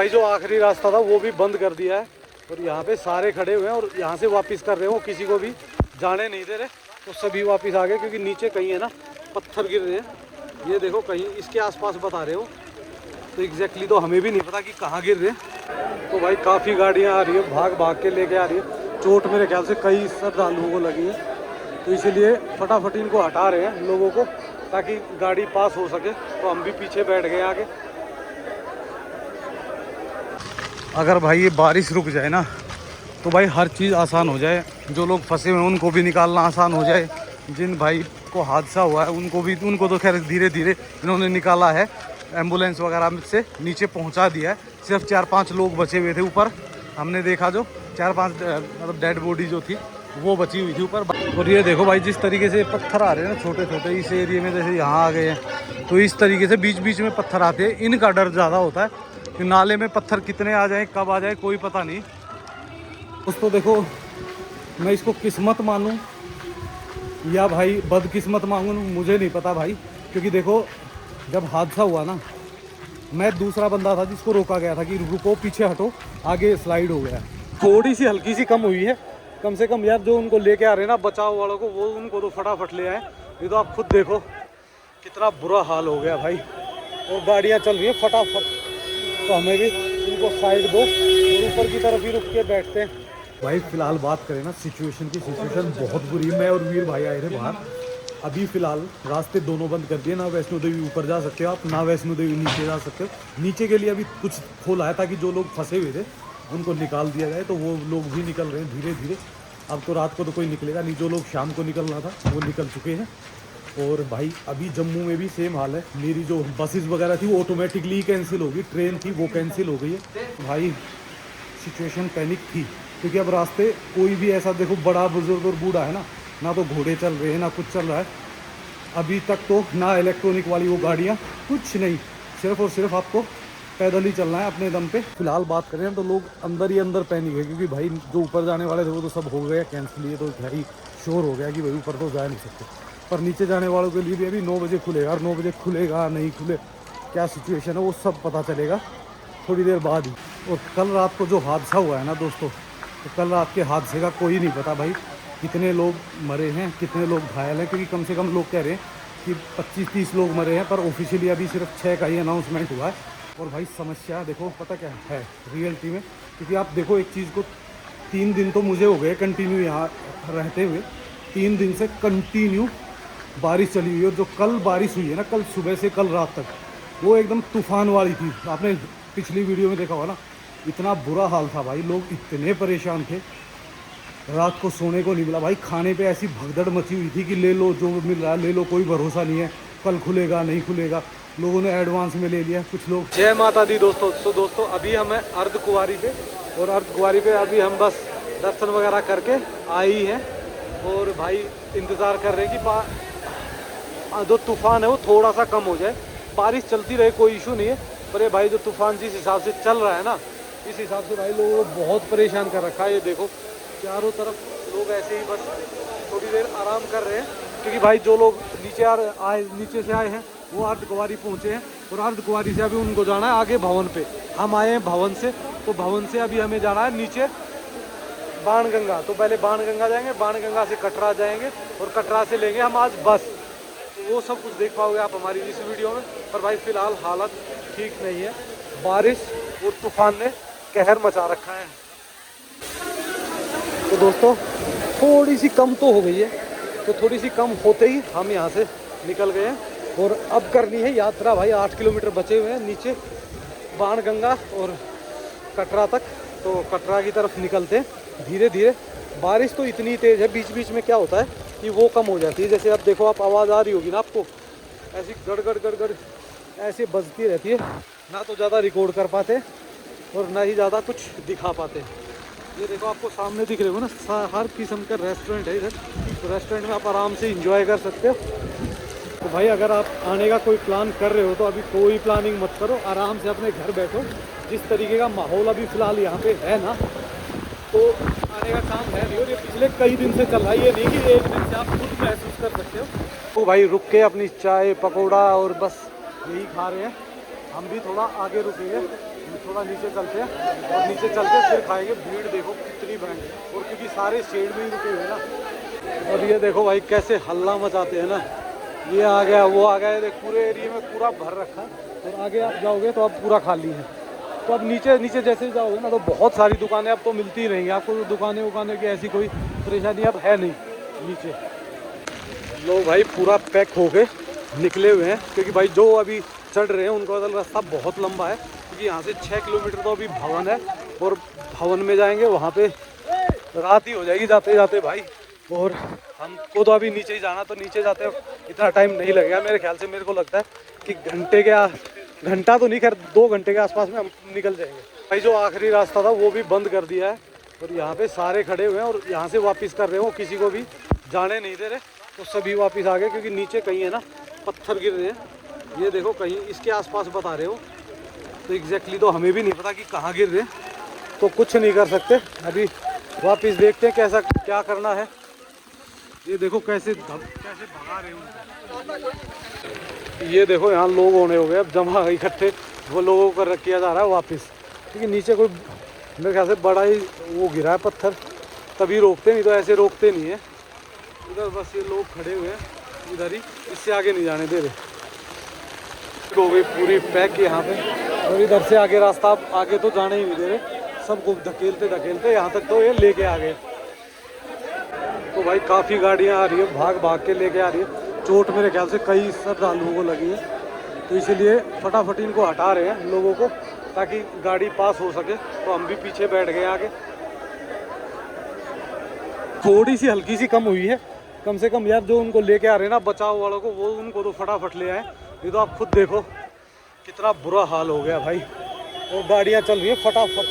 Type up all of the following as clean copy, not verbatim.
भाई जो आखिरी रास्ता था वो भी बंद कर दिया है और यहाँ पे सारे खड़े हुए हैं और यहाँ से वापस कर रहे हो, किसी को भी जाने नहीं दे रहे। तो सभी वापस आ गए क्योंकि नीचे कहीं है ना पत्थर गिर रहे हैं। ये देखो कहीं इसके आसपास बता रहे हो, तो एग्जैक्टली तो हमें भी नहीं पता कि कहाँ गिर रहे हैं। तो भाई काफ़ी गाड़ियाँ आ रही है, भाग भाग के लेके आ रही है। चोट मेरे ख्याल से कई श्रद्धालुओं को लगी है, तो इसीलिए फटाफट इनको हटा रहे हैं लोगों को, ताकि गाड़ी पास हो सके। तो हम भी पीछे बैठ गए आगे। अगर भाई ये बारिश रुक जाए ना तो भाई हर चीज़ आसान हो जाए। जो लोग फंसे हुए हैं उनको भी निकालना आसान हो जाए। जिन भाई को हादसा हुआ है उनको तो खैर धीरे धीरे इन्होंने निकाला है, एम्बुलेंस वगैरह से नीचे पहुंचा दिया है। सिर्फ 4-5 लोग बचे हुए थे ऊपर, हमने देखा जो 4-5 मतलब डेड बॉडी जो थी वो बची हुई थी ऊपर। और ये देखो भाई जिस तरीके से पत्थर आ रहे हैं ना छोटे छोटे, इस एरिया में जैसे यहाँ आ गए हैं तो इस तरीके से बीच बीच में पत्थर आते हैं। इनका डर ज़्यादा होता है कि नाले में पत्थर कितने आ जाए कब आ जाए कोई पता नहीं। उसको देखो, मैं इसको किस्मत मानूं या भाई बदकिस्मत मांगूं मुझे नहीं पता भाई। क्योंकि देखो जब हादसा हुआ ना, मैं दूसरा बंदा था जिसको रोका गया था कि रुको पीछे हटो, आगे स्लाइड हो गया। थोड़ी सी हल्की सी कम हुई है, कम से कम यार जो उनको लेके आ रहे हैं ना बचाव वालों को, वो उनको तो फटाफट ले आए। ये तो आप खुद देखो कितना बुरा हाल हो गया भाई। और गाड़ियाँ चल रही हैं फटाफट, तो हमें भी इनको साइड दो और ऊपर की तरफ ही रुक के बैठते हैं। भाई फिलहाल बात करें ना सिचुएशन की, सिचुएशन बहुत बुरी है। मैं और वीर भाई आए थे बाहर, अभी फ़िलहाल रास्ते दोनों बंद कर दिए। ना वैष्णो देवी ऊपर जा सकते हो आप, ना वैष्णो देवी नीचे जा सकते हो। नीचे के लिए अभी कुछ खोला है ताकि जो लोग फंसे हुए थे उनको निकाल दिया जाए, तो वो लोग भी निकल रहे हैं धीरे धीरे। अब तो रात को तो कोई निकलेगा नहीं, जो लोग शाम को निकलना था वो निकल चुके हैं। और भाई अभी जम्मू में भी सेम हाल है। मेरी जो बसेस वगैरह थी वो ऑटोमेटिकली कैंसिल होगी, ट्रेन थी वो कैंसिल हो गई है। भाई सिचुएशन पैनिक थी क्योंकि अब रास्ते कोई भी ऐसा देखो बड़ा बुजुर्ग और बूढ़ा है ना तो घोड़े चल रहे हैं ना कुछ चल रहा है अभी तक। तो ना इलेक्ट्रॉनिक वाली वो गाड़ियाँ, कुछ नहीं, सिर्फ और सिर्फ आपको पैदल ही चलना है अपने दम पे। फिलहाल बात करें तो लोग अंदर ही अंदर पैनिक है क्योंकि भाई जो ऊपर जाने वाले थे वो तो सब हो गया कैंसिल। ये तो भाई श्योर हो गया कि भाई ऊपर तो जा नहीं सकते, पर नीचे जाने वालों के लिए भी अभी 9 बजे खुलेगा। और 9 बजे खुलेगा नहीं खुले क्या सिचुएशन है वो सब पता चलेगा थोड़ी देर बाद ही। और कल रात को जो हादसा हुआ है ना दोस्तों, तो कल रात के हादसे का कोई नहीं पता भाई कितने लोग मरे हैं कितने लोग घायल हैं। क्योंकि कम से कम लोग कह रहे हैं कि 25-30 लोग मरे हैं, पर ऑफिशियली अभी सिर्फ 6 का ही अनाउंसमेंट हुआ है। और भाई समस्या देखो पता क्या है रियलिटी में, क्योंकि आप देखो एक चीज़ को, 3 दिन तो मुझे हो गए कंटिन्यू यहाँ रहते हुए, 3 दिन से कंटिन्यू बारिश चली हुई है। और जो कल बारिश हुई है ना, कल सुबह से कल रात तक, वो एकदम तूफान वाली थी। आपने पिछली वीडियो में देखा होगा ना, इतना बुरा हाल था भाई, लोग इतने परेशान थे, रात को सोने को नहीं मिला भाई। खाने पे ऐसी भगदड़ मची हुई थी कि ले लो जो मिल रहा है ले लो, कोई भरोसा नहीं है कल खुलेगा नहीं खुलेगा। लोगों ने एडवांस में ले लिया कुछ लोग। जय माता दी दोस्तों। तो दोस्तों अभी हम हैं अर्धकुंवारी पे, और अर्धकुंवारी पे अभी हम बस दर्शन वगैरह करके आए ही हैं। और भाई इंतज़ार कर रहे हैं कि जो तूफ़ान है वो थोड़ा सा कम हो जाए। बारिश चलती रहे कोई इशू नहीं है, पर ये भाई जो तूफ़ान जिस हिसाब से चल रहा है ना, इस हिसाब से भाई लोगों को बहुत परेशान कर रखा है। ये देखो चारों तरफ लोग ऐसे ही बस थोड़ी देर आराम कर रहे हैं, क्योंकि भाई जो लोग नीचे से आए हैं वो अर्धकुंवारी पहुँचे हैं। और अर्धकुंवारी से अभी उनको जाना है आगे भवन पे। हम आए हैं भवन से, तो भवन से अभी हमें जाना है नीचे बाणगंगा। तो पहले बाणगंगा जाएंगे, बाणगंगा से कटरा जाएंगे, और कटरा से लेंगे हम आज बस। तो वो सब कुछ देख पाओगे आप हमारी इस वीडियो में। पर भाई फ़िलहाल हालत ठीक नहीं है, बारिश और तूफान ने कहर मचा रखा है। तो दोस्तों थोड़ी सी कम तो हो गई है, तो थोड़ी सी कम होते ही हम यहाँ से निकल गए हैं। और अब करनी है यात्रा भाई, 8 किलोमीटर बचे हुए हैं नीचे बाणगंगा और कटरा तक। तो कटरा की तरफ निकलते हैं धीरे धीरे। बारिश तो इतनी तेज़ है, बीच बीच में क्या होता है कि वो कम हो जाती है। जैसे अब देखो आप आवाज़ आ रही होगी ना आपको, ऐसी गड़गड़ गड़गड़ ऐसे बजती रहती है। ना तो ज़्यादा रिकॉर्ड कर पाते और ना ही ज़्यादा कुछ दिखा पाते। ये देखो आपको सामने दिख रहे हो ना, हर किस्म का रेस्टोरेंट है इधर। तो रेस्टोरेंट में आप आराम से इंजॉय कर सकते हो। तो भाई अगर आप आने का कोई प्लान कर रहे हो तो अभी कोई प्लानिंग मत करो, आराम से अपने घर बैठो। जिस तरीके का माहौल अभी फ़िलहाल यहाँ पे है ना, तो आने का काम है नहीं। और ये पिछले कई दिन से चल रहा है, ये नहीं कि एक दिन से आप खुद महसूस कर सकते हो। तो भाई रुक के अपनी चाय पकौड़ा और बस यही खा रहे हैं। हम भी थोड़ा आगे रुकेंगे, थोड़ा नीचे चलते हैं और नीचे चल के फिर खाएंगे। भीड़ देखो कितनी भयंकर, और क्योंकि सारे शेड में ही रुके हुए ना। और ये देखो भाई कैसे हल्ला मचाते हैं ना, ये आ गया वो आ गया, देख पूरे एरिया में पूरा भर रखा। और आगे आप जाओगे तो अब पूरा खाली है। तो अब नीचे नीचे जैसे जाओगे ना तो बहुत सारी दुकानें अब तो मिलती ही रहेंगी आपको। तो दुकानें उकाने की ऐसी कोई परेशानी अब है नहीं नीचे। लोग भाई पूरा पैक हो के निकले हुए हैं, क्योंकि भाई जो अभी चढ़ रहे हैं उनका रास्ता बहुत लंबा है, क्योंकि यहाँ से 6 किलोमीटर तो अभी भवन है, और भवन में जाएंगे वहाँ पे रात ही हो जाएगी जाते जाते भाई। और हमको तो अभी नीचे ही जाना, तो नीचे जाते इतना टाइम नहीं लगेगा मेरे ख्याल से। मेरे को लगता है कि घंटा तो नहीं, खैर 2 घंटे के आसपास में हम निकल जाएंगे भाई। जो आखिरी रास्ता था वो भी बंद कर दिया है, और यहाँ पे सारे खड़े हुए हैं और यहाँ से वापस कर रहे हो, किसी को भी जाने नहीं दे रहे। तो सभी वापस आ गए, क्योंकि नीचे कहीं है ना पत्थर गिर रहे हैं। ये देखो कहीं इसके आसपास बता रहे हो, तो एग्जैक्टली तो हमें भी नहीं पता कि कहाँ गिर रहे, तो कुछ नहीं कर सकते। अभी वापस देखते हैं कैसा क्या करना है। ये देखो कैसे भगा रहे हो। ये देखो यहाँ लोग होने हो गए अब जमा इकट्ठे, वो लोगों को किया जा रहा है वापस, क्योंकि नीचे कोई मेरे ख्याल से बड़ा ही वो गिरा है पत्थर, तभी रोकते, नहीं तो ऐसे रोकते नहीं है। इधर बस ये लोग खड़े हुए हैं इधर ही, इससे आगे नहीं जाने दे रहे। हो गई पूरी पैक यहाँ पे, और इधर से आगे रास्ता आगे तो जाने ही नहीं दे रहे, सबको धकेलते धकेलते यहाँ तक तो ये लेके आ गए। तो भाई काफ़ी गाड़ियाँ आ रही है, भाग भाग के लेके आ रही है। चोट मेरे ख्याल से कई श्रद्धालुओं को लगी है, तो इसीलिए फटाफट इनको हटा रहे हैं लोगों को, ताकि गाड़ी पास हो सके। तो हम भी पीछे बैठ गए आगे। थोड़ी सी हल्की सी कम हुई है, कम से कम यार जो उनको लेके आ रहे हैं ना बचाव वालों को, वो उनको तो फटाफट ले आए। ये तो आप खुद देखो कितना बुरा हाल हो गया भाई, और गाड़ियाँ चल रही है फटाफट।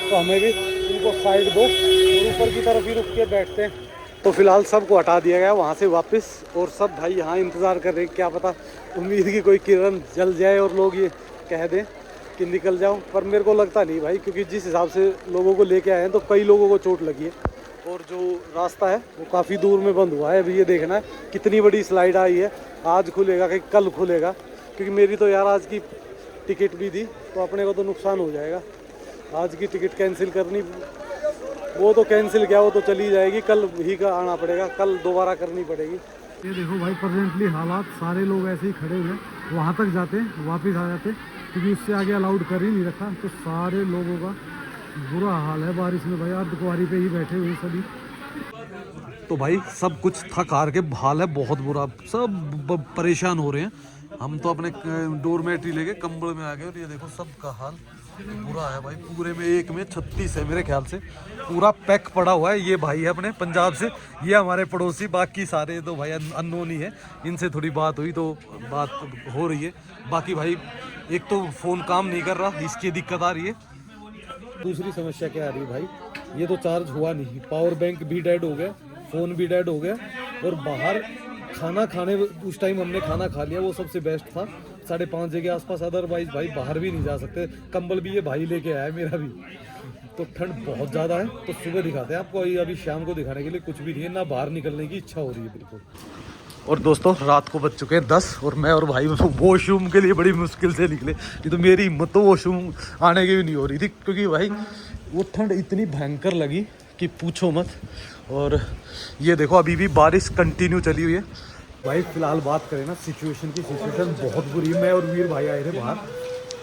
तो हमें भी इनको साइड दो और ऊपर की तरफ ही रुक के बैठते हैं। तो फिलहाल सबको हटा दिया गया वहाँ से वापस, और सब भाई यहाँ इंतज़ार कर रहे हैं। क्या पता उम्मीद की कोई किरण जल जाए और लोग ये कह दें कि निकल जाओ, पर मेरे को लगता नहीं भाई, क्योंकि जिस हिसाब से लोगों को लेके आए हैं तो कई लोगों को चोट लगी है, और जो रास्ता है वो काफ़ी दूर में बंद हुआ है। अभी ये देखना है कितनी बड़ी स्लाइड आई है, आज खुलेगा कि कल खुलेगा, क्योंकि मेरी तो यार आज की टिकट भी थी, तो अपने को तो नुकसान हो जाएगा। आज की टिकट कैंसिल करनी, वो तो कैंसिल क्या, वो तो चली जाएगी, कल ही का आना पड़ेगा, कल दोबारा करनी पड़ेगी। ये देखो भाई प्रेजेंटली हालात, सारे लोग ऐसे ही खड़े हुए, वहाँ तक जाते वापस आ जाते, क्योंकि उससे आगे अलाउड कर ही नहीं रखा। तो सारे लोगों का बुरा हाल है बारिश में भाई, अर्धकुंवारी पे ही बैठे हुए सभी। तो भाई सब कुछ थक हार के हाल है बहुत बुरा, सब परेशान हो रहे हैं। हम तो अपने डोरमेट ही लेके कंबल में आ गए, और ये देखो सबका हाल बुरा है भाई। पूरे में एक में 36 है मेरे ख्याल से, पूरा पैक पड़ा हुआ है। ये भाई है अपने पंजाब से, ये हमारे पड़ोसी, बाकी सारे तो भाई अननोन ही है। इनसे थोड़ी बात हुई तो बात हो रही है। बाकी भाई एक तो फ़ोन काम नहीं कर रहा, इसकी दिक्कत आ रही है। दूसरी समस्या क्या आ रही है भाई, ये तो चार्ज हुआ नहीं, पावर बैंक भी डेड हो गया, फ़ोन भी डेड हो गया, और बाहर खाना खाने उस टाइम हमने खाना खा लिया, वो सबसे बेस्ट था 5:30 के आसपास। अदरवाइज भाई बाहर भी नहीं जा सकते। कंबल भी ये भाई लेके आया है मेरा भी। तो ठंड बहुत ज़्यादा है, तो सुबह दिखाते हैं आपको, अभी शाम को दिखाने के लिए कुछ भी नहीं है, ना बाहर निकलने की इच्छा हो रही है बिल्कुल। और दोस्तों रात को बज चुके हैं 10, और मैं और भाई वॉशरूम के लिए बड़ी मुश्किल से निकले। ये तो मेरी हिम्मत तो वॉशरूम आने की भी नहीं हो रही थी, क्योंकि भाई वो ठंड इतनी भयंकर लगी कि पूछो मत। और ये देखो अभी भी बारिश कंटिन्यू चली हुई है भाई। फिलहाल बात करें ना सिचुएशन की, सिचुएशन बहुत बुरी है। मैं और वीर भाई आए थे बाहर,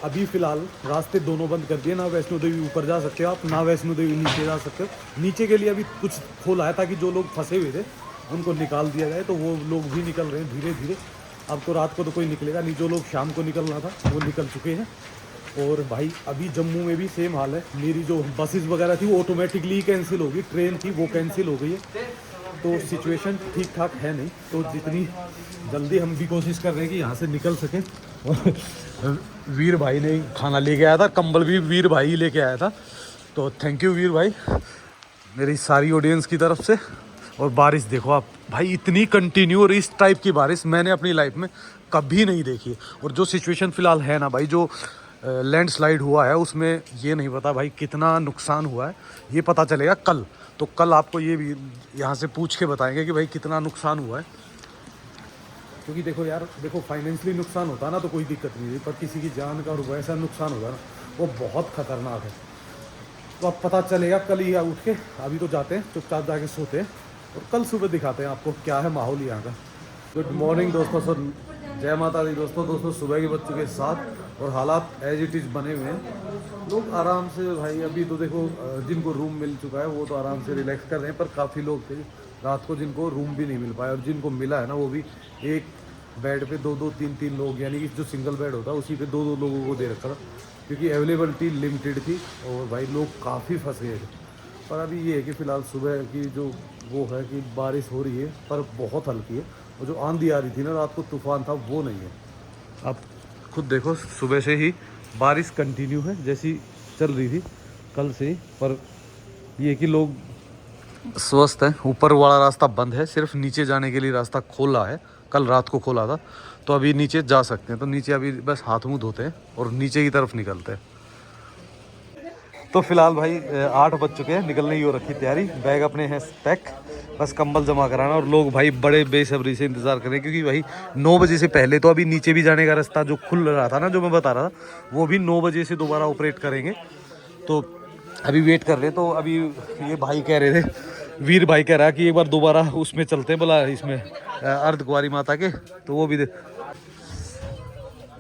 अभी फ़िलहाल रास्ते दोनों बंद कर दिए, ना वैष्णो देवी ऊपर जा सकते हो आप, ना वैष्णो देवी नीचे जा सकते हो। नीचे के लिए अभी कुछ खोला है ताकि जो लोग फंसे हुए थे उनको निकाल दिया जाए, तो वो लोग भी निकल रहे हैं धीरे धीरे। अब तो रात को तो कोई निकलेगा नहीं, जो लोग शाम को निकलना था वो निकल चुके हैं। और भाई अभी जम्मू में भी सेम हाल है, मेरी जो बसेस वगैरह थी वो ऑटोमेटिकली कैंसिल होगी, ट्रेन थी वो कैंसिल हो गई है। तो सिचुएशन ठीक ठाक है नहीं, तो जितनी जल्दी हम भी कोशिश कर रहे हैं कि यहाँ से निकल सकें। वीर भाई ने खाना लेके आया था, कंबल भी वीर भाई लेके आया था, तो थैंक यू वीर भाई मेरी सारी ऑडियंस की तरफ से। और बारिश देखो आप भाई, इतनी कंटिन्यू और इस टाइप की बारिश मैंने अपनी लाइफ में कभी नहीं देखी। और जो सिचुएशन फ़िलहाल है ना भाई, जो लैंडस्लाइड हुआ है उसमें ये नहीं पता भाई कितना नुकसान हुआ है, ये पता चलेगा कल। तो कल आपको ये भी यहाँ से पूछ के बताएंगे कि भाई कितना नुकसान हुआ है। क्योंकि देखो यार, देखो फाइनेंशियली नुकसान होता ना तो कोई दिक्कत नहीं है, पर किसी की जान का और वैसा नुकसान होगा ना वो बहुत खतरनाक है। तो अब पता चलेगा कल ही उठ के, अभी तो जाते हैं चुपचाप जाके सोते हैं और कल सुबह दिखाते हैं आपको क्या है माहौल यहाँ का। गुड मॉर्निंग दोस्तों, सर जय माता दी दोस्तों सुबह के बज चुके 7 और हालात एज इट इज़ बने हुए हैं। लोग आराम से भाई, अभी तो देखो जिनको रूम मिल चुका है वो तो आराम से रिलैक्स कर रहे हैं, पर काफ़ी लोग थे रात को जिनको रूम भी नहीं मिल पाया, और जिनको मिला है ना वो भी एक बेड पे 2-2 3-3 लोग, यानी कि जो सिंगल बेड होता है उसी पे 2-2 लोगों को दे रखा था, क्योंकि अवेलेबिलिटी लिमिटेड थी और भाई लोग काफ़ी फंस गए थे। पर अभी ये है कि फ़िलहाल सुबह की जो वो है कि बारिश हो रही है पर बहुत हल्की है, और जो आंधी आ रही थी ना रात को, तूफान था, वो नहीं है। आप खुद देखो सुबह से ही बारिश कंटिन्यू है जैसी चल रही थी कल से ही, पर ये कि लोग स्वस्थ हैं। ऊपर वाला रास्ता बंद है, सिर्फ नीचे जाने के लिए रास्ता खोला है, कल रात को खोला था, तो अभी नीचे जा सकते हैं। तो नीचे अभी बस हाथ मुँह धोते हैं और नीचे की तरफ निकलते हैं। तो फिलहाल भाई 8 बज चुके हैं, निकलने की हो रखी तैयारी, बैग अपने हैं पैक, बस कंबल जमा कराना, और लोग भाई बड़े बेसब्री से इंतज़ार करें, क्योंकि भाई 9 बजे से पहले तो अभी नीचे भी जाने का रास्ता जो खुल रहा था ना, जो मैं बता रहा था, वो भी 9 बजे से दोबारा ऑपरेट करेंगे। तो अभी वेट कर रहे हैं। तो अभी ये भाई कह रहे थे, वीर भाई कह रहा है कि एक बार दोबारा उसमें चलते हैं बोला, इसमें अर्धकुंवारी माता के, तो वो भी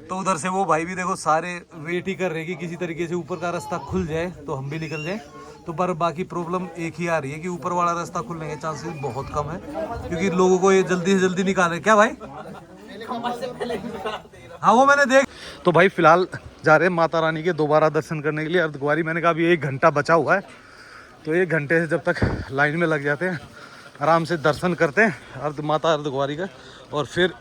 तो उधर से वो भाई भी देखो सारे वेट ही कर रहे हैं कि किसी तरीके से ऊपर का रास्ता खुल जाए तो हम भी निकल जाए। तो पर बाकी प्रॉब्लम एक ही आ रही है कि ऊपर वाला रास्ता खुलने के चांसेस बहुत कम है, क्योंकि लोगों को ये जल्दी से जल्दी निकाले। क्या भाई? हाँ वो मैंने देख। तो भाई फिलहाल जा रहे हैं माता रानी के दोबारा दर्शन करने के लिए अर्धकुंवारी। मैंने कहा अभी 1 घंटा बचा हुआ है, तो 1 घंटे से जब तक लाइन में लग जाते हैं, आराम से दर्शन करते हैं माता अर्धकुंवारी का, और फिर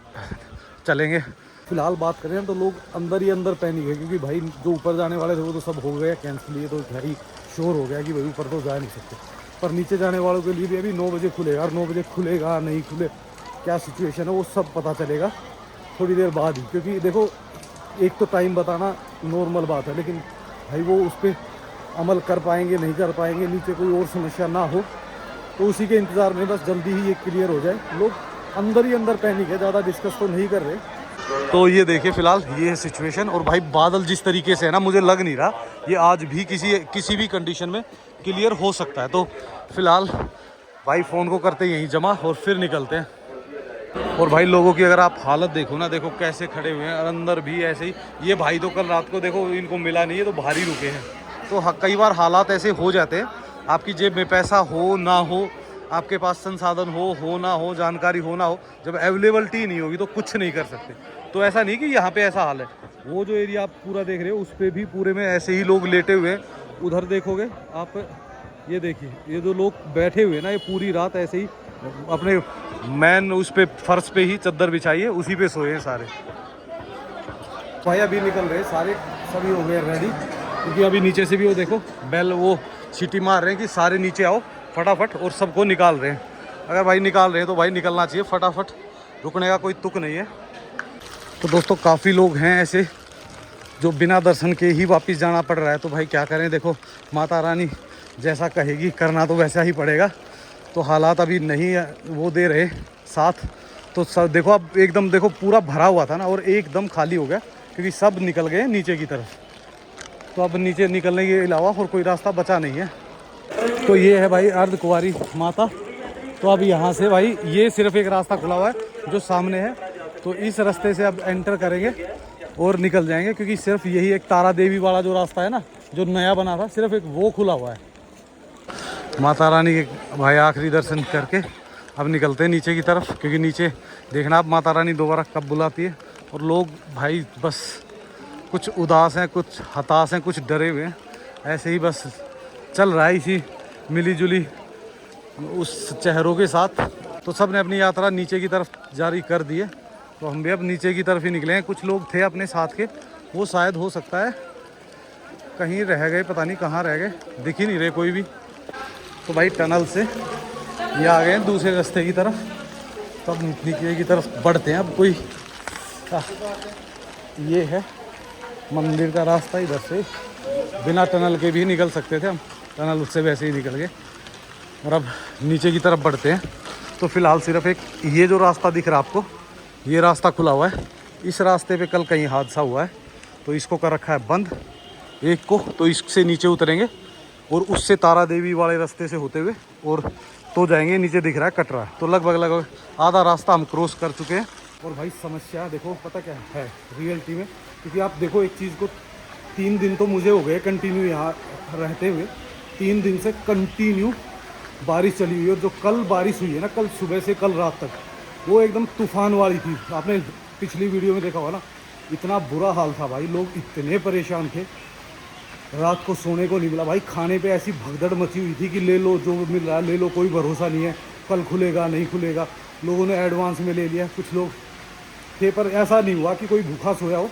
चलेंगे। फिलहाल बात करें तो लोग अंदर ही अंदर पैनिक है, क्योंकि भाई जो ऊपर जाने वाले थे वो तो सब हो गया कैंसिल, ये तो भाई श्योर हो गया कि भाई ऊपर तो जा नहीं सकते। पर नीचे जाने वालों के लिए भी अभी 9 बजे खुलेगा, और 9 बजे खुलेगा नहीं खुले क्या सिचुएशन है वो सब पता चलेगा थोड़ी देर बाद ही। क्योंकि देखो एक तो टाइम बताना नॉर्मल बात है, लेकिन भाई वो उस पर अमल कर पाएंगे नहीं कर पाएंगे, नीचे कोई और समस्या ना हो, तो उसी के इंतज़ार में बस जल्दी ही ये क्लियर हो जाए। लोग अंदर ही अंदर पैनिक है, ज़्यादा डिस्कस तो नहीं कर रहे। तो ये देखिए फिलहाल ये है सिचुएशन, और भाई बादल जिस तरीके से है ना, मुझे लग नहीं रहा ये आज भी किसी भी कंडीशन में क्लियर हो सकता है। तो फिलहाल भाई फ़ोन को करते यहीं जमा और फिर निकलते हैं। और भाई लोगों की अगर आप हालत देखो ना, देखो कैसे खड़े हुए हैं, और अंदर भी ऐसे ही। ये भाई तो कल रात को देखो इनको मिला नहीं है तो बाहर ही रुके हैं। तो कई बार हालात ऐसे हो जाते हैं, आपकी जेब में पैसा हो ना हो, आपके पास संसाधन हो ना हो, जानकारी हो ना हो, जब अवेलेबिलिटी नहीं होगी तो कुछ नहीं कर सकते। तो ऐसा नहीं कि यहाँ पे ऐसा हाल है, वो जो एरिया आप पूरा देख रहे हो उस पर भी पूरे में ऐसे ही लोग लेटे हुए हैं। उधर देखोगे आप, ये देखिए ये जो लोग बैठे हुए हैं ना, ये पूरी रात ऐसे ही अपने मैन उस पे फर्श पे ही चद्दर बिछाई है, उसी पे सोए हैं सारे। भाई अभी निकल रहे सारे, सभी हो गए रेडी, क्योंकि अभी नीचे से भी वो देखो बेल वो सीटी मार रहे हैं कि सारे नीचे आओ फटाफट, और सबको निकाल रहे हैं। अगर भाई निकाल रहे हैं तो भाई निकलना चाहिए फटाफट, रुकने का कोई तुक नहीं है। तो दोस्तों काफ़ी लोग हैं ऐसे जो बिना दर्शन के ही वापस जाना पड़ रहा है। तो भाई क्या करें, देखो माता रानी जैसा कहेगी करना तो वैसा ही पड़ेगा। तो हालात अभी नहीं वो दे रहे साथ, तो सब देखो अब एकदम देखो पूरा भरा हुआ था ना, और एकदम खाली हो गया क्योंकि सब निकल गए नीचे की तरफ। तो अब नीचे निकलने के अलावा और कोई रास्ता बचा नहीं है। तो ये है भाई अर्धकुंवारी माता। तो अब यहाँ से भाई ये सिर्फ एक रास्ता खुला हुआ है जो सामने है, तो इस रास्ते से अब एंटर करेंगे और निकल जाएंगे, क्योंकि सिर्फ यही एक तारा देवी वाला जो रास्ता है ना, जो नया बना था, सिर्फ एक वो खुला हुआ है। माता रानी के भाई आखिरी दर्शन करके अब निकलते हैं नीचे की तरफ, क्योंकि नीचे देखना अब माता रानी दोबारा कब बुलाती है। और लोग भाई बस कुछ उदास हैं, कुछ हताश हैं, कुछ डरे हुए हैं, ऐसे ही बस चल रहा है इसी मिली जुली उस चेहरों के साथ। तो सब ने अपनी यात्रा नीचे की तरफ जारी कर दी है, तो हम भी अब नीचे की तरफ ही निकले हैं। कुछ लोग थे अपने साथ के, वो शायद हो सकता है कहीं रह गए, पता नहीं कहाँ रह गए, दिख ही नहीं रहे कोई भी। तो भाई टनल से ये आ गए दूसरे रास्ते की तरफ, तो अब नीचे की तरफ बढ़ते हैं। अब कोई ये है मंदिर का रास्ता, इधर से बिना टनल के भी निकल सकते थे हम, टनल उससे वैसे ही निकल गए। और अब नीचे की तरफ बढ़ते हैं। तो फिलहाल सिर्फ एक ये जो रास्ता दिख रहा है आपको, ये रास्ता खुला हुआ है। इस रास्ते पे कल कहीं हादसा हुआ है, तो इसको कर रखा है बंद। एक को, तो इससे नीचे उतरेंगे और उससे तारा देवी वाले रास्ते से होते हुए और तो जाएंगे। नीचे दिख रहा है कटरा, तो लगभग आधा रास्ता हम क्रॉस कर चुके हैं। और भाई समस्या देखो पता क्या है रियलिटी में, क्योंकि आप देखो एक चीज़ को, 3 दिन तो मुझे हो गए कंटिन्यू यहाँ रहते हुए, 3 दिन से कंटिन्यू बारिश चली हुई है। और जो कल बारिश हुई है ना, कल सुबह से कल रात तक, वो एकदम तूफान वाली थी। आपने पिछली वीडियो में देखा होगा ना, इतना बुरा हाल था भाई, लोग इतने परेशान थे, रात को सोने को नहीं मिला भाई। खाने पे ऐसी भगदड़ मची हुई थी कि ले लो जो मिल रहा है ले लो, कोई भरोसा नहीं है, कल खुलेगा नहीं खुलेगा। लोगों ने एडवांस में ले लिया, कुछ लोग थे, पर ऐसा नहीं हुआ कि कोई भूखा सोया हो,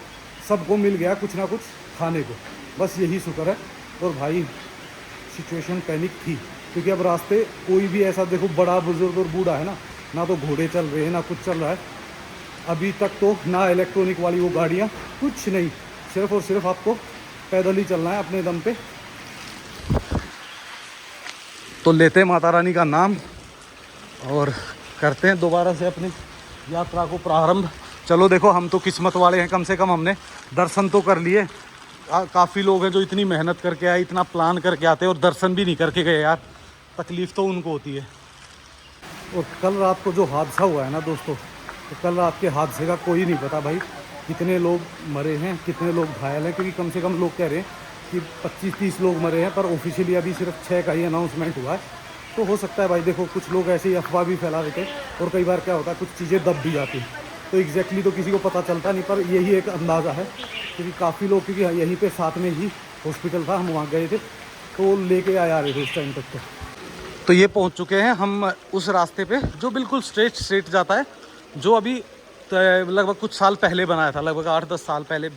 सबको मिल गया कुछ ना कुछ खाने को, बस यही शुक्र है। और भाई सिचुएशन पैनिक थी, क्योंकि अब रास्ते कोई भी ऐसा देखो बड़ा बुजुर्ग और बूढ़ा है ना तो घोड़े चल रहे हैं ना कुछ चल रहा है अभी तक, तो ना इलेक्ट्रॉनिक वाली वो गाड़ियाँ, कुछ नहीं, सिर्फ और सिर्फ आपको पैदल ही चलना है अपने दम पे। तो लेते हैं माता रानी का नाम और करते हैं दोबारा से अपनी यात्रा को प्रारंभ। चलो देखो, हम तो किस्मत वाले हैं, कम से कम हमने दर्शन तो कर लिए। काफ़ी लोग हैं जो इतनी मेहनत करके आए, इतना प्लान करके आते हैं और दर्शन भी नहीं करके गए यार, तकलीफ़ तो उनको होती है। और कल रात को जो हादसा हुआ है ना दोस्तों, तो कल रात के हादसे का कोई नहीं पता भाई, कितने लोग मरे हैं कितने लोग घायल हैं, क्योंकि कम से कम लोग कह रहे हैं कि 25-30 लोग मरे हैं, पर ऑफिशियली अभी सिर्फ 6 का ही अनाउंसमेंट हुआ है। तो हो सकता है भाई, देखो कुछ लोग ऐसे ही अफवाह भी फैला देते और कई बार क्या होता है कुछ चीज़ें दब भी जाती हैं, तो एग्जैक्टली तो किसी को पता चलता नहीं, पर यही एक अंदाज़ा है। क्योंकि काफ़ी लोग, क्योंकि यहीं पे साथ में ही हॉस्पिटल था, हम वहाँ गए थे तो लेके आ रहे थे उस टाइम तक। तो ये पहुँच चुके हैं हम उस रास्ते पे जो बिल्कुल स्ट्रेट जाता है, जो अभी लगभग कुछ साल पहले बनाया था, लगभग 8-10 साल पहले,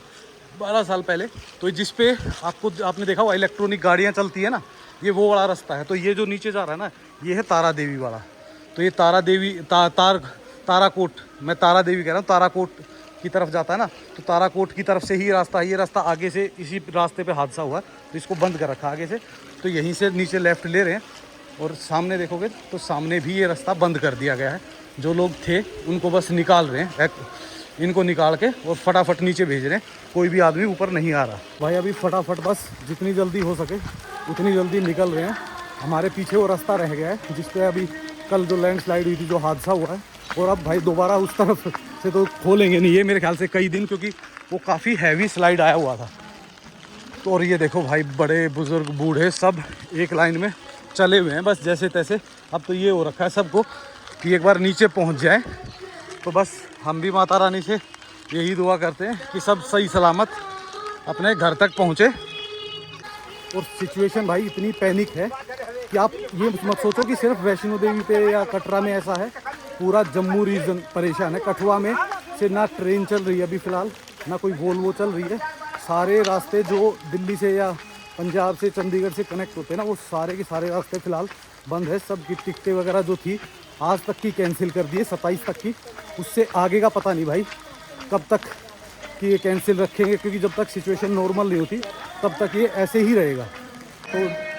12 साल पहले। तो जिस पे आपने देखा हुआ इलेक्ट्रॉनिक गाड़ियाँ चलती है ना, ये वो वाला रास्ता है। तो ये जो नीचे जा रहा है ना, ये है तारा देवी वाला। तो ये तारा देवी ताराकोट, मैं तारा देवी कह रहा हूँ, ताराकोट की तरफ जाता है ना, तो ताराकोट की तरफ से ही रास्ता है। ये रास्ता आगे से इसी रास्ते पे हादसा हुआ, तो इसको बंद कर रखा आगे से, तो यहीं से नीचे लेफ़्ट ले रहे हैं। और सामने देखोगे तो सामने भी ये रास्ता बंद कर दिया गया है। जो लोग थे उनको बस निकाल रहे हैं, इनको निकाल के और फटाफट नीचे भेज रहे हैं, कोई भी आदमी ऊपर नहीं आ रहा भाई। अभी फटाफट बस जितनी जल्दी हो सके उतनी जल्दी निकल रहे हैं। हमारे पीछे वो रास्ता रह गया है जिस पे अभी कल जो लैंडस्लाइड हुई थी, जो हादसा हुआ है, और अब भाई दोबारा उस तरफ से तो खोलेंगे नहीं ये मेरे ख्याल से कई दिन, क्योंकि वो काफ़ी हैवी स्लाइड आया हुआ था। तो और ये देखो भाई, बड़े बुजुर्ग बूढ़े सब एक लाइन में चले हुए हैं बस जैसे तैसे। अब तो ये हो रखा है सबको कि एक बार नीचे पहुंच जाए, तो बस हम भी माता रानी से यही दुआ करते हैं कि सब सही सलामत अपने घर तक पहुंचे। और सिचुएशन भाई इतनी पैनिक है कि आप ये मत सोचो कि सिर्फ वैष्णो देवी पे या कटरा में ऐसा है, पूरा जम्मू रीजन परेशान है। कठुआ में से ना ट्रेन चल रही है अभी फ़िलहाल, ना कोई वोल्वो चल रही है। सारे रास्ते जो दिल्ली से या पंजाब से चंडीगढ़ से कनेक्ट होते हैं ना, वो सारे के सारे रास्ते फ़िलहाल बंद है। सब की टिकटें वगैरह जो थी आज तक की कैंसिल कर दिए, 27 तक की। उससे आगे का पता नहीं भाई कब तक कि ये कैंसिल रखेंगे, क्योंकि जब तक सिचुएशन नॉर्मल नहीं होती तब तक ये ऐसे ही रहेगा। तो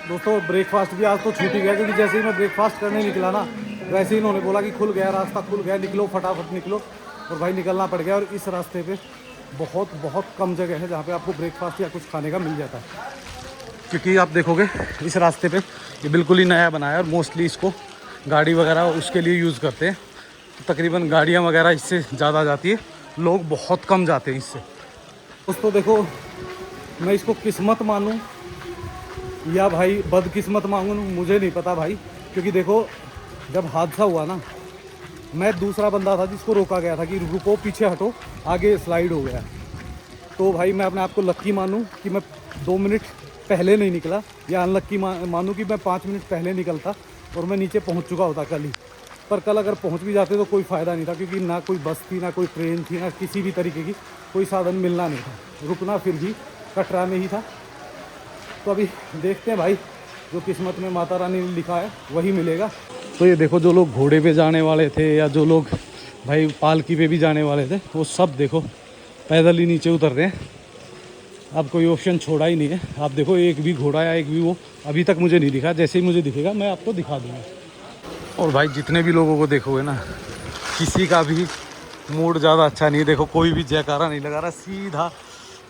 दोस्तों ब्रेकफास्ट भी आज तो छूट ही गया, क्योंकि जैसे ही मैं ब्रेकफास्ट करने निकला ना, वैसे ही इन्होंने बोला कि खुल गया रास्ता, खुल गया, निकलो फटाफट निकलो। और भाई निकलना पड़ गया। और इस रास्ते पे बहुत कम जगह है जहाँ पे आपको ब्रेकफास्ट या कुछ खाने का मिल जाता है, क्योंकि आप देखोगे इस रास्ते पे ये बिल्कुल ही नया बनाया है और मोस्टली इसको गाड़ी वगैरह उसके लिए यूज़ करते हैं। तो तकरीबन गाड़ियाँ वगैरह इससे ज़्यादा जाती है, लोग बहुत कम जाते हैं इससे। दोस्तों देखो, मैं इसको किस्मत मानूं या भाई बदकिस्मत मांगूं मुझे नहीं पता भाई, क्योंकि देखो जब हादसा हुआ ना, मैं दूसरा बंदा था जिसको रोका गया था कि रुको पीछे हटो, आगे स्लाइड हो गया। तो भाई मैं अपने आप को लक्की मानूं कि मैं 2 मिनट पहले नहीं निकला, या अनलक्की मानूं कि मैं 5 मिनट पहले निकलता और मैं नीचे पहुंच चुका होता कल ही। पर कल अगर पहुंच भी जाते तो कोई फ़ायदा नहीं था, क्योंकि ना कोई बस थी, ना कोई ट्रेन थी, ना किसी भी तरीके की कोई साधन मिलना नहीं था। रुकना फिर भी कटरा में ही था। तो अभी देखते हैं भाई, जो किस्मत में माता रानी ने लिखा है वही मिलेगा। तो ये देखो, जो लोग घोड़े पे जाने वाले थे या जो लोग भाई पालकी पे भी जाने वाले थे, वो सब देखो पैदल ही नीचे उतर रहे हैं। अब कोई ऑप्शन छोड़ा ही नहीं है। आप देखो, एक भी घोड़ा या एक भी वो अभी तक मुझे नहीं दिखा। जैसे ही मुझे दिखेगा मैं आपको दिखा दूँगा। और भाई जितने भी लोगों को देखोगे ना, किसी का भी मूड ज़्यादा अच्छा नहीं है। देखो कोई भी जयकारा नहीं लगा रहा, सीधा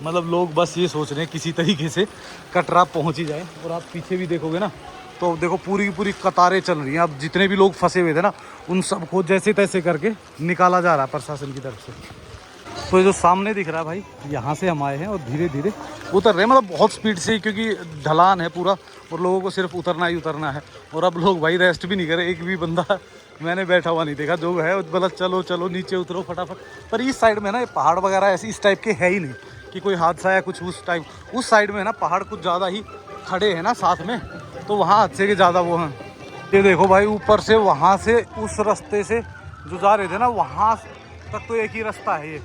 मतलब लोग बस ये सोच रहे हैं किसी तरीके से कटरा पहुंच ही जाए। और आप पीछे भी देखोगे ना तो देखो पूरी की पूरी कतारें चल रही हैं। अब जितने भी लोग फंसे हुए थे ना उन सबको जैसे तैसे करके निकाला जा रहा है प्रशासन की तरफ से। तो ये जो सामने दिख रहा है भाई, यहाँ से हम आए हैं और धीरे धीरे उतर रहे हैं, मतलब बहुत स्पीड से, क्योंकि ढलान है पूरा और लोगों को सिर्फ उतरना ही उतरना है। और अब लोग भाई रेस्ट भी नहीं करे, एक भी बंदा मैंने बैठा हुआ नहीं देखा, जो है बोला चलो चलो नीचे उतरो फटाफट। पर इस साइड में ना ये पहाड़ वगैरह ऐसे इस टाइप के है ही नहीं कि कोई हादसा या कुछ उस टाइप। उस साइड में ना पहाड़ कुछ ज़्यादा ही खड़े हैं ना साथ में, तो वहाँ हादसे के ज़्यादा वो हैं। ये देखो भाई ऊपर से वहाँ से उस रास्ते से जो जा रहे थे ना वहाँ तक तो एक ही रास्ता है ये,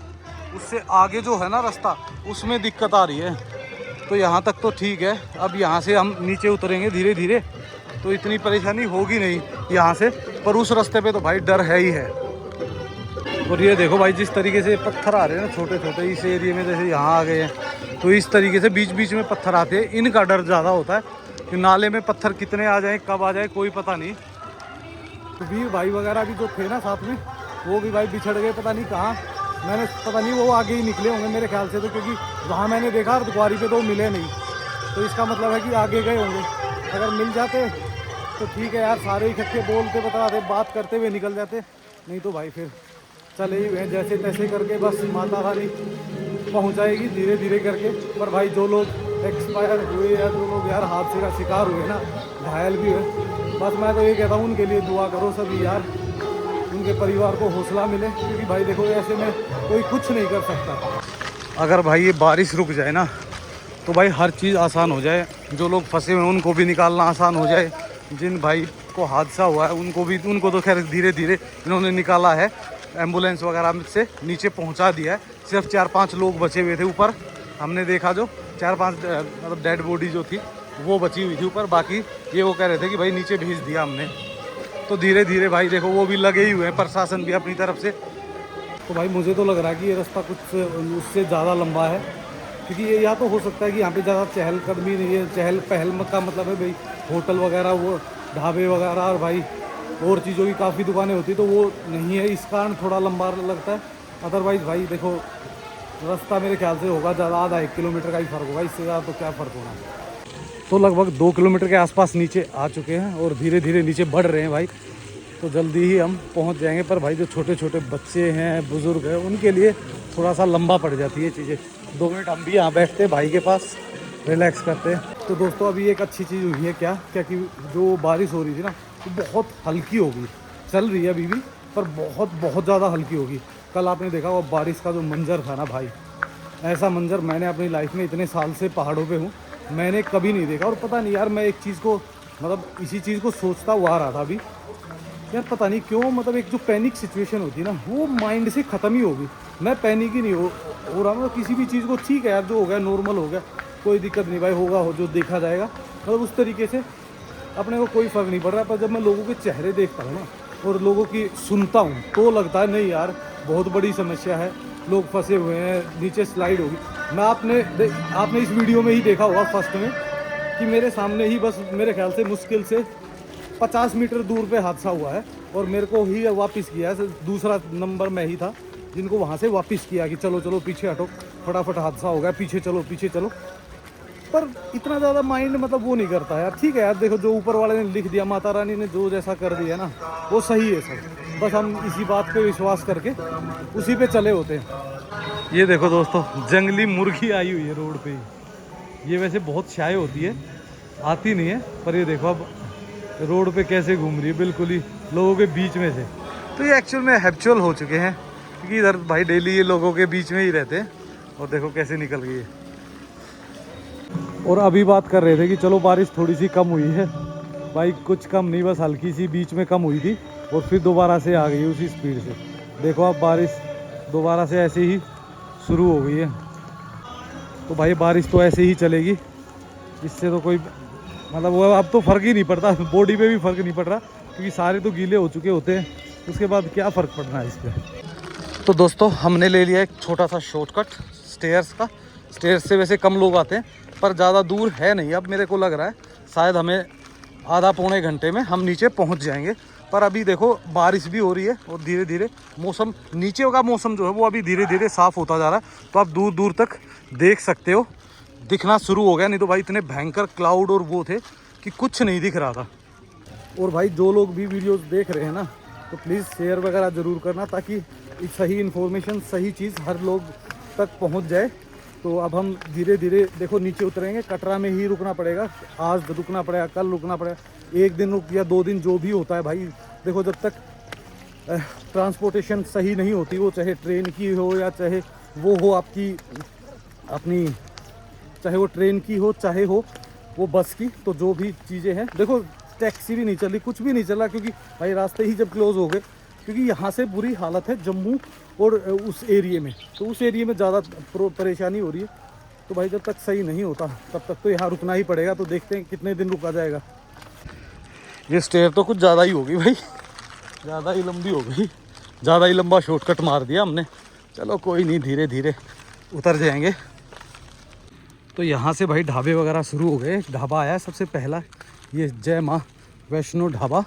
उससे आगे जो है ना रास्ता उसमें दिक्कत आ रही है। तो यहाँ तक तो ठीक है, अब यहाँ से हम नीचे उतरेंगे धीरे धीरे तो इतनी परेशानी होगी नहीं यहाँ से, पर उस रास्ते पे तो भाई डर है ही है। और ये देखो भाई जिस तरीके से पत्थर आ रहे हैं ना छोटे छोटे इस एरिया में, जैसे यहाँ आ गए हैं तो इस तरीके से बीच बीच में पत्थर आते हैं, इनका डर ज़्यादा होता है कि नाले में पत्थर कितने आ जाएँ कब आ जाए कोई पता नहीं। तो वीर भाई वगैरह भी जो थे ना साथ में वो भी भाई बिछड़ गए, पता नहीं कहाँ, मैंने पता नहीं वो आगे ही निकले होंगे मेरे ख्याल से, तो क्योंकि वहाँ मैंने देखा दुआरी पे तो मिले नहीं, तो इसका मतलब है कि आगे गए होंगे। अगर मिल जाते तो ठीक है यार, सारे इकट्ठे बोलते बताते बात करते हुए निकल जाते, नहीं तो भाई फिर चले ही हुए जैसे तैसे करके, बस माता रानी पहुँचाएगी धीरे धीरे करके। पर भाई जो लोग एक्सपायर हुए या जो लोग यार हादसे का शिकार हुए ना, घायल भी हुए, बस मैं तो ये कहता हूँ उनके लिए दुआ करो सभी यार, उनके परिवार को हौसला मिले, क्योंकि भाई देखो ऐसे में कोई कुछ नहीं कर सकता। अगर भाई ये बारिश रुक जाए ना तो भाई हर चीज़ आसान हो जाए, जो लोग फंसे हुए हैं उनको भी निकालना आसान हो जाए, जिन भाई को हादसा हुआ है उनको तो खैर धीरे धीरे इन्होंने निकाला है, एम्बुलेंस वगैरह से नीचे पहुंचा दिया है। सिर्फ 4-5 लोग बचे हुए थे ऊपर, हमने देखा जो 4-5 मतलब डेड बॉडी जो थी वो बची हुई थी ऊपर, बाकी ये वो कह रहे थे कि भाई नीचे भेज दिया हमने। तो धीरे धीरे भाई देखो वो भी लगे ही हुए हैं, प्रशासन भी अपनी तरफ से। तो भाई मुझे तो लग रहा है कि ये रास्ता कुछ उससे ज़्यादा लंबा है, क्योंकि ये या तो हो सकता है कि यहाँ पे ज़्यादा चहलकदमी नहीं है। चहल पहल का मतलब है भाई होटल वगैरह, वो ढाबे वगैरह और भाई और चीज़ों की काफ़ी दुकानें होती, तो वो नहीं है, इस कारण थोड़ा लंबा लगता है। अदरवाइज़ भाई देखो रास्ता मेरे ख्याल से होगा ज़्यादा, आधा 1 किलोमीटर का ही फ़र्क होगा, इससे ज़्यादा तो क्या फ़र्क होना। तो लगभग 2 किलोमीटर के आसपास नीचे आ चुके हैं और धीरे धीरे नीचे बढ़ रहे हैं भाई, तो जल्दी ही हम पहुंच जाएंगे। पर भाई जो छोटे छोटे बच्चे हैं, बुज़ुर्ग हैं, उनके लिए थोड़ा सा लंबा पड़ जाती है चीज़ें। 2 मिनट हम भी यहाँ बैठते हैं भाई के पास, रिलैक्स करते हैं। तो दोस्तों अभी एक अच्छी चीज़ हुई है क्या कि जो बारिश हो रही थी ना वो बहुत हल्की होगी, चल रही है अभी भी, पर बहुत बहुत ज़्यादा हल्की होगी। कल आपने देखा वो बारिश का जो मंजर था ना भाई, ऐसा मंजर मैंने अपनी लाइफ में इतने साल से पहाड़ों पे हूँ मैंने कभी नहीं देखा। और पता नहीं यार, मैं एक चीज़ को मतलब इसी चीज़ को सोचता हुआ आ रहा था अभी यार, पता नहीं क्यों, मतलब एक जो पैनिक सिचुएशन होती है ना वो माइंड से ख़त्म ही होगी। मैं पैनिक ही नहीं हो रहा, मतलब किसी भी चीज़ को ठीक है यार, जो हो गया नॉर्मल हो गया, कोई दिक्कत नहीं भाई, होगा हो जो देखा जाएगा, मतलब उस तरीके से अपने को कोई फ़र्क नहीं पड़ रहा। पर जब मैं लोगों के चेहरे देखता हूँ ना और लोगों की सुनता हूँ तो लगता है नहीं यार बहुत बड़ी समस्या है, लोग फंसे हुए हैं, नीचे स्लाइड होगी। मैं आपने इस वीडियो में ही देखा होगा फर्स्ट में कि मेरे सामने ही बस मेरे ख्याल से मुश्किल से 50 मीटर दूर पे हादसा हुआ है और मेरे को ही वापस किया है, दूसरा नंबर मैं ही था जिनको वहाँ से वापस किया कि चलो चलो पीछे हटो, फटाफट हादसा हो गया, पीछे चलो पीछे चलो। पर इतना ज़्यादा माइंड मतलब वो नहीं करता यार, ठीक है यार, देखो जो ऊपर वाले ने लिख दिया, माता रानी ने जो जैसा कर दिया ना वो सही है सब, बस हम इसी बात पे विश्वास करके उसी पे चले होते हैं। ये देखो दोस्तों जंगली मुर्गी आई हुई है रोड पे, ये वैसे बहुत शाय होती है, आती नहीं है, पर ये देखो अब रोड पे कैसे घूम रही है बिल्कुल ही लोगों के बीच में से। तो ये एक्चुअल में हैबिचुअल हो चुके हैं, क्योंकि इधर भाई डेली ये लोगों के बीच में ही रहते हैं। और देखो कैसे निकल गई है। और अभी बात कर रहे थे कि चलो बारिश थोड़ी सी कम हुई है, भाई कुछ कम नहीं, बस हल्की सी बीच में कम हुई थी और फिर दोबारा से आ गई उसी स्पीड से। देखो अब बारिश दोबारा से ऐसे ही शुरू हो गई है। तो भाई बारिश तो ऐसे ही चलेगी, इससे तो कोई मतलब वो अब तो फ़र्क ही नहीं पड़ता, बॉडी पे भी फ़र्क नहीं पड़ रहा, क्योंकि सारे तो गीले हो चुके होते हैं, उसके बाद क्या फ़र्क पड़ना है इस पर। तो दोस्तों हमने ले लिया एक छोटा सा शॉर्टकट स्टेयर्स का। स्टेयर्स से वैसे कम लोग आते हैं, पर ज़्यादा दूर है नहीं, अब मेरे को लग रहा है शायद हमें आधा पौने घंटे में हम नीचे पहुंच जाएंगे। पर अभी देखो बारिश भी हो रही है और धीरे धीरे मौसम, नीचे का मौसम जो है वो अभी धीरे धीरे साफ़ होता जा रहा है। तो आप दूर दूर तक देख सकते हो, दिखना शुरू हो गया। नहीं तो भाई इतने भयंकर क्लाउड और वो थे कि कुछ नहीं दिख रहा था। और भाई जो लोग भी वीडियोस देख रहे हैं ना, तो प्लीज़ शेयर वगैरह ज़रूर करना, ताकि सही इन्फॉर्मेशन, सही चीज़ हर लोग तक पहुंच जाए। तो अब हम धीरे धीरे देखो नीचे उतरेंगे। कटरा में ही रुकना पड़ेगा, आज रुकना पड़ेगा, कल रुकना पड़ेगा, एक दिन रुक या 2 दिन, जो भी होता है भाई। देखो जब तक ट्रांसपोर्टेशन सही नहीं होती, वो चाहे ट्रेन की हो या चाहे वो हो आपकी अपनी, चाहे वो ट्रेन की हो चाहे हो वो बस की, तो जो भी चीज़ें हैं, देखो टैक्सी भी नहीं चली, कुछ भी नहीं चला, क्योंकि भाई रास्ते ही जब क्लोज़ हो गए, क्योंकि यहाँ से बुरी हालत है जम्मू और उस एरिए में। तो उस एरिए में ज़्यादा परेशानी हो रही है। तो भाई जब तक सही नहीं होता तब तक तो यहाँ रुकना ही पड़ेगा। तो देखते हैं कितने दिन रुका जाएगा। ये स्टेयर तो कुछ ज़्यादा ही होगी भाई, ज़्यादा ही लंबी हो गई, ज़्यादा ही लंबा शॉर्टकट मार दिया हमने। चलो कोई नहीं, धीरे धीरे उतर जाएंगे। तो यहाँ से भाई ढाबे वगैरह शुरू हो गए। ढाबा आया सबसे पहला, ये जय माँ वैष्णो ढाबा।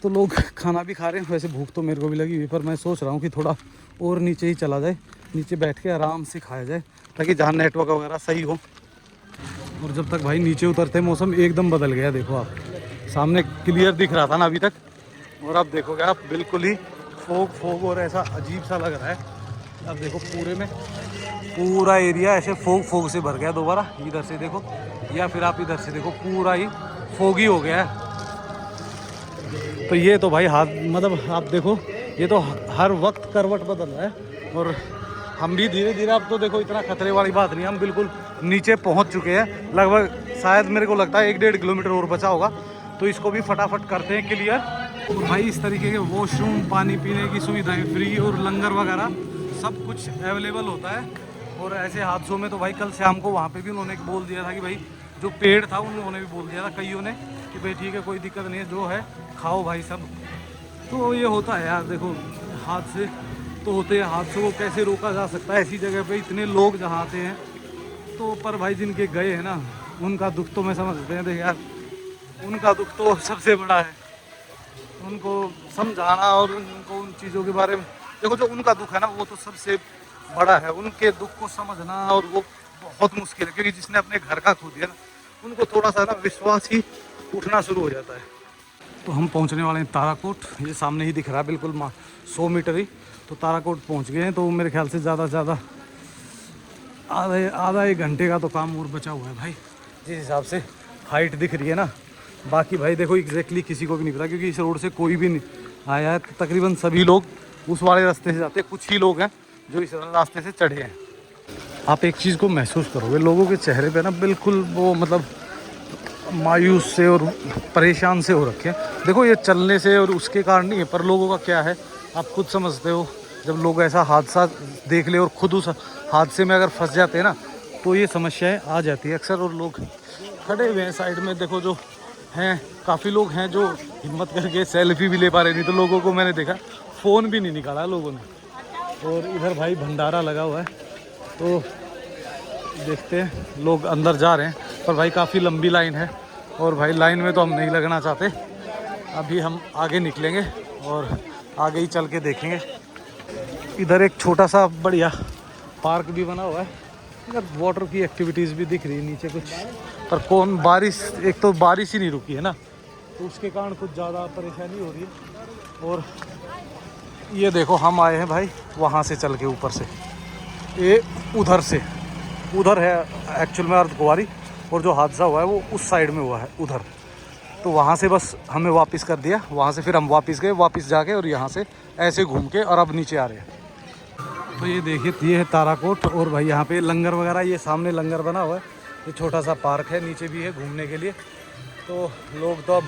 तो लोग खाना भी खा रहे हैं। वैसे भूख तो मेरे को भी लगी हुई, पर मैं सोच रहा हूँ कि थोड़ा और नीचे ही चला जाए, नीचे बैठ के आराम से खाया जाए, ताकि जहाँ नेटवर्क वगैरह सही हो। और जब तक भाई नीचे उतरते मौसम एकदम बदल गया। देखो आप सामने क्लियर दिख रहा था ना अभी तक, और अब देखोगे आप बिल्कुल ही फोग फोग और ऐसा अजीब सा लग रहा है। अब देखो पूरे में पूरा एरिया ऐसे फोग फोग से भर गया दोबारा। इधर से देखो या फिर आप इधर से देखो, पूरा ही फोगी हो गया है। तो ये तो भाई हाथ, मतलब आप देखो ये तो हर वक्त करवट बदल रहा है। और हम भी धीरे धीरे, अब तो देखो इतना खतरे वाली बात नहीं, हम बिल्कुल नीचे पहुंच चुके हैं। लगभग शायद मेरे को लगता है 1-1.5 किलोमीटर और बचा होगा। तो इसको भी फटाफट करते हैं क्लियर। और भाई इस तरीके के वॉशरूम, पानी पीने की सुविधाएं फ्री और लंगर वगैरह सब कुछ अवेलेबल होता है। और ऐसे हादसों में तो भाई कल शाम को वहाँ पे भी उन्होंने बोल दिया था कि भाई जो पेड़ था उन्होंने भी बोल दिया था कईयों ने कि भाई ठीक है कोई दिक्कत नहीं है, जो है खाओ भाई सब। तो ये होता है यार, देखो हादसे तो होते हैं, हादसों को कैसे रोका जा सकता है। ऐसी जगह पे इतने लोग जहाँ आते हैं तो, पर भाई जिनके गए हैं ना उनका दुख तो मैं समझते हैं। देख यार, उनका दुख तो सबसे बड़ा है। उनको समझाना और उनको उन चीज़ों के बारे में, देखो जो उनका दुख है ना वो तो सबसे बड़ा है। उनके दुख को समझना और वो बहुत मुश्किल है, क्योंकि जिसने अपने घर का खो दिया ना, उनको थोड़ा सा ना विश्वास ही उठना शुरू हो जाता है। तो हम पहुंचने वाले हैं ताराकोट। ये सामने ही दिख रहा है बिल्कुल 100 मीटर ही। तो ताराकोट पहुंच गए हैं। तो मेरे ख्याल से ज़्यादा से ज़्यादा आधा 1 घंटे का तो काम और बचा हुआ है भाई, जिस हिसाब से हाइट दिख रही है ना। बाकी भाई देखो एग्जैक्टली किसी को भी नहीं पता, क्योंकि इस रोड से कोई भी नहीं आया है। तकरीबन सभी लोग उस वाले रास्ते से जाते हैं, कुछ ही लोग हैं जो इस रास्ते से चढ़े हैं। आप एक चीज़ को महसूस करोगे, लोगों के चेहरे पे ना बिल्कुल वो मतलब मायूस से और परेशान से हो रखे हैं। देखो ये चलने से और उसके कारण नहीं है, पर लोगों का क्या है आप खुद समझते हो। जब लोग ऐसा हादसा देख ले और खुद उस हादसे में अगर फंस जाते हैं ना, तो ये समस्याएं आ जाती है अक्सर। और लोग खड़े हुए हैं साइड में, देखो जो हैं काफ़ी लोग हैं जो हिम्मत करके सेल्फी भी ले पा रहे। नहीं तो लोगों को मैंने देखा फ़ोन भी नहीं निकाला लोगों ने। और इधर भाई भंडारा लगा हुआ है, तो देखते हैं लोग अंदर जा रहे हैं। पर भाई काफ़ी लंबी लाइन है, और भाई लाइन में तो हम नहीं लगना चाहते। अभी हम आगे निकलेंगे और आगे ही चल के देखेंगे। इधर एक छोटा सा बढ़िया पार्क भी बना हुआ है। इधर वाटर की एक्टिविटीज़ भी दिख रही है नीचे कुछ, पर कौन बारिश, एक तो बारिश ही नहीं रुकी है ना, तो उसके कारण कुछ ज़्यादा परेशानी हो रही है। और ये देखो हम आए हैं भाई वहाँ से चल के ऊपर से, ये उधर से, उधर है एक्चुअल में अर्धकुंवारी, और जो हादसा हुआ है वो उस साइड में हुआ है उधर। तो वहाँ से बस हमें वापस कर दिया, वहाँ से फिर हम वापस गए, वापस जाके और यहाँ से ऐसे घूम के और अब नीचे आ रहे हैं। तो ये देखिए ये है ताराकोट। और भाई यहाँ पे लंगर वगैरह, ये सामने लंगर बना हुआ है। ये छोटा सा पार्क है, नीचे भी है घूमने के लिए। तो लोग तो अब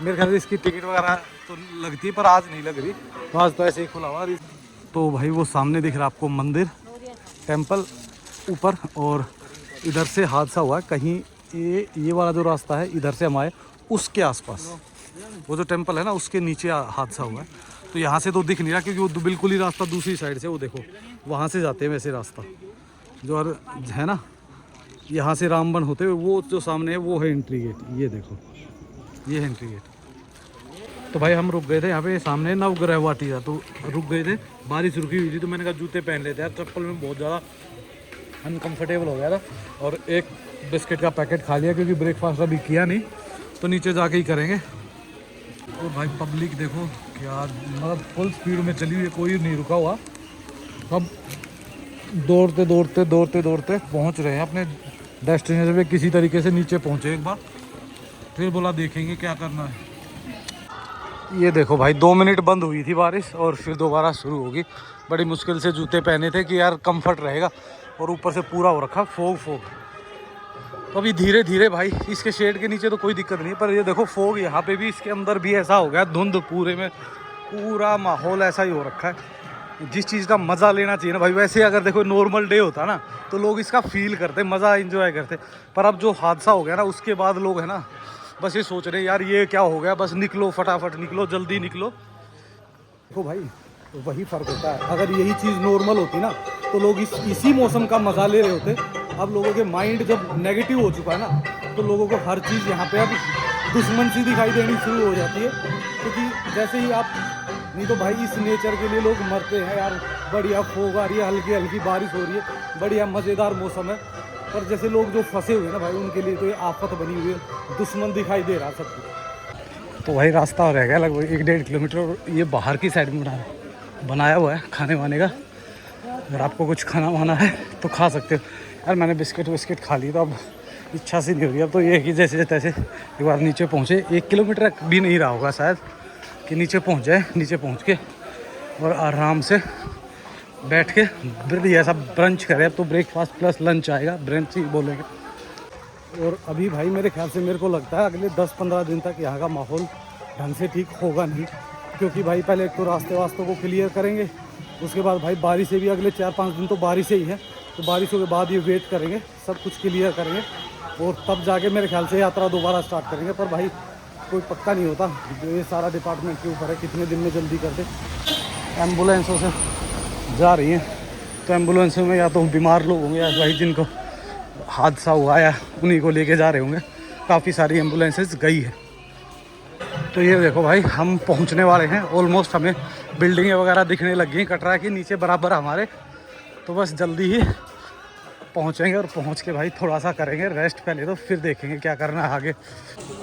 मेरे ख्याल से इसकी टिकट वगैरह तो लगती है, पर आज नहीं लग रही, तो आज तो ऐसे ही खुला हुआ। तो भाई वो सामने दिख रहा है आपको मंदिर, टेम्पल ऊपर, और इधर से हादसा हुआ है कहीं, ये वाला जो रास्ता है इधर से हम आए, उसके आसपास वो जो टेम्पल है ना उसके नीचे हादसा हुआ है। तो यहाँ से तो दिख नहीं रहा, क्योंकि वो बिल्कुल ही रास्ता दूसरी साइड से, वो देखो वहाँ से जाते हैं वैसे रास्ता जो है ना, यहाँ से रामबन होते हुए वो जो सामने है वो है एंट्री गेट। ये देखो ये है एंट्री गेट। तो भाई हम रुक गए थे यहाँ पे, सामने नवग्रह वाटी था, तो रुक गए थे, बारिश रुकी हुई थी, तो मैंने कहा जूते पहन लेते हैं। चप्पल में बहुत ज़्यादा अनकंफर्टेबल हो गया था, और एक बिस्किट का पैकेट खा लिया क्योंकि ब्रेकफास्ट अभी किया नहीं, तो नीचे जाके ही करेंगे। तो भाई पब्लिक देखो क्या, मतलब फुल स्पीड में चली हुई है, कोई नहीं रुका हुआ, सब दौड़ते दौड़ते दौड़ते दौड़ते पहुंच रहे हैं अपने डेस्टिनेशन पे। किसी तरीके से नीचे पहुंचे एक बार, फिर बोला देखेंगे क्या करना है। ये देखो भाई 2 मिनट बंद हुई थी बारिश और फिर दोबारा शुरू होगी। बड़ी मुश्किल से जूते पहने थे कि यार कंफर्ट रहेगा, और ऊपर से पूरा हो रखा फोग। तो अभी धीरे धीरे भाई, इसके शेड के नीचे तो कोई दिक्कत नहीं, पर ये देखो फोग यहाँ पे भी, इसके अंदर भी ऐसा हो गया, धुंध पूरे में, पूरा माहौल ऐसा ही हो रखा है। जिस चीज़ का मज़ा लेना चाहिए ना भाई, वैसे अगर देखो नॉर्मल डे होता ना तो लोग इसका फील करते, मज़ा एंजॉय करते, पर अब जो हादसा हो गया ना उसके बाद लोग है ना बस ये सोच रहे यार ये क्या हो गया, बस निकलो फटाफट निकलो, जल्दी निकलो। देखो भाई तो वही फ़र्क होता है, अगर यही चीज़ नॉर्मल होती ना तो लोग इसी मौसम का मज़ा ले रहे होते। अब लोगों के माइंड जब नेगेटिव हो चुका है ना, तो लोगों को हर चीज़ यहाँ पे अब दुश्मन सी दिखाई देनी शुरू हो जाती है, क्योंकि जैसे ही आप, नहीं तो भाई इस नेचर के लिए लोग मरते हैं यार। बढ़िया फोग आ रही है, हल्की हल्की बारिश हो रही है, बढ़िया मज़ेदार मौसम है, पर जैसे लोग जो फंसे हुए हैं ना भाई, उनके लिए तो ये आफत बनी हुई है, दुश्मन दिखाई दे रहा सब कुछ। तो भाई रास्ता रह गया लगभग 1-1.5 किलोमीटर, और ये बाहर की साइड में बनाया हुआ है खाने वाने का। अगर आपको कुछ खाना वाना है तो खा सकते हो। यार मैंने बिस्किट विस्किट खा ली, तो अब इच्छा सी नहीं हो रही। अब तो ये है कि जैसे तैसे एक बार नीचे पहुँचे, 1 किलोमीटर भी नहीं रहा होगा शायद, कि नीचे पहुँच जाए। नीचे पहुँच के और आराम से बैठ के फिर ऐसा ब्रंच करें। अब तो ब्रेकफास्ट प्लस लंच आएगा, ब्रंच ही बोलेंगे। और अभी भाई मेरे ख्याल से, मेरे को लगता है अगले 10-15 दिन तक यहाँ का माहौल ढंग से ठीक होगा नहीं, क्योंकि भाई पहले एक तो रास्तों को क्लियर करेंगे, उसके बाद भाई बारिशें भी अगले 4-5 दिन तो बारिशें ही हैं, तो बारिशों के बाद ये वेट करेंगे, सब कुछ क्लियर करेंगे, और तब जाके मेरे ख्याल से यात्रा दोबारा स्टार्ट करेंगे। पर भाई कोई पक्का नहीं होता, ये सारा डिपार्टमेंट के ऊपर है कितने दिन में जल्दी करते। एम्बुलेंसों से जा रही हैं, तो एम्बुलेंसों में या तो बीमार लोग होंगे, या भाई जिनको हादसा हुआ या उन्हीं को लेके जा रहे होंगे। काफ़ी सारी एम्बुलेंसेस गई है। तो ये देखो भाई हम पहुंचने वाले हैं ऑलमोस्ट, हमें बिल्डिंगें वगैरह दिखने लग गई कटरा के नीचे बराबर हमारे, तो बस जल्दी ही पहुंचेंगे, और पहुंच के भाई थोड़ा सा करेंगे रेस्ट पहले, तो फिर देखेंगे क्या करना है आगे।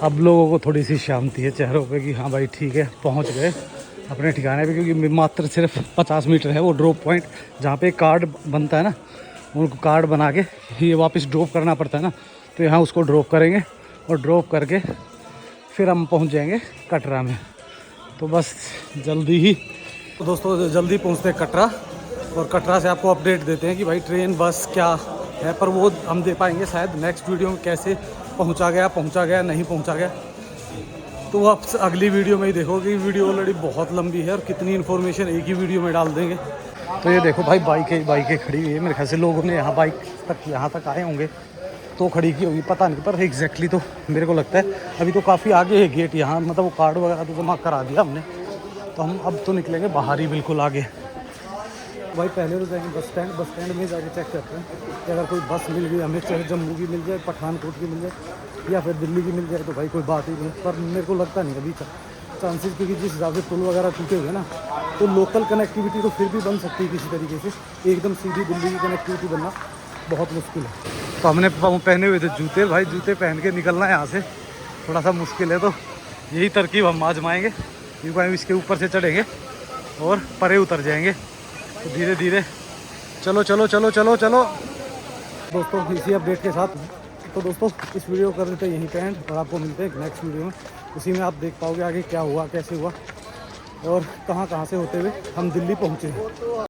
अब लोगों को थोड़ी सी शांति है चेहरों पे कि हाँ भाई ठीक है पहुंच गए अपने ठिकाने पे, क्योंकि मात्र सिर्फ 50 मीटर है वो ड्रॉप पॉइंट, जहाँ पे कार्ड बनता है ना, उनको कार्ड बना के ये वापस ड्रॉप करना पड़ता है ना, तो यहाँ उसको ड्रॉप करेंगे, और ड्रॉप करके फिर हम पहुँच जाएंगे कटरा में। तो बस जल्दी ही दोस्तों जल्दी पहुँचते हैं कटरा, और कटरा से आपको अपडेट देते हैं कि भाई ट्रेन बस क्या है, पर वो हम दे पाएंगे शायद नेक्स्ट वीडियो में, कैसे पहुंचा गया नहीं पहुंचा गया, तो वो आप अगली वीडियो में ही देखोगे। वीडियो ऑलरेडी बहुत लंबी है, और कितनी इन्फॉर्मेशन एक ही वीडियो में डाल देंगे। तो ये देखो भाई बाइकें खड़ी हुई है, मेरे ख्याल से लोगों ने यहाँ बाइक तक यहाँ तक आए होंगे तो खड़ी की होगी, पता नहीं, पर एग्जैक्टली तो मेरे को लगता है अभी तो काफ़ी आगे है गेट यहाँ, मतलब वो कार्ड वगैरह तो जमा करा दिया हमने, तो हम अब तो निकलेंगे बाहर ही बिल्कुल आगे। भाई पहले तो जाएंगे बस स्टैंड में जाके चेक करते हैं कि अगर कोई बस मिल गई हमें, चाहे जम्मू की मिल जाए, पठानकोट की मिल जाए, या फिर दिल्ली की मिल जाए, तो भाई कोई बात ही नहीं। पर मेरे को लगता नहीं अभी चांसेस, क्योंकि जिस हिसाब से पुल वगैरह टूटे हुए ना, तो लोकल कनेक्टिविटी तो फिर भी बन सकती है किसी तरीके से, एकदम सीधी दिल्ली की कनेक्टिविटी बनना बहुत मुश्किल है। तो हमने पहने हुए थे जूते, भाई जूते पहन के निकलना है यहाँ से थोड़ा सा मुश्किल है, तो यही तरकीब हम आजमाएंगे, क्योंकि इसके ऊपर से चढ़ेंगे और परे उतर जाएंगे, तो धीरे धीरे चलो दोस्तों इसी अपडेट के साथ। तो दोस्तों इस वीडियो कर देते हैं यहीं पे एंड, और आपको मिलते हैं नेक्स्ट वीडियो में, उसी में आप देख पाओगे आगे क्या हुआ, कैसे हुआ, और कहाँ से होते हुए हम दिल्ली पहुँचे।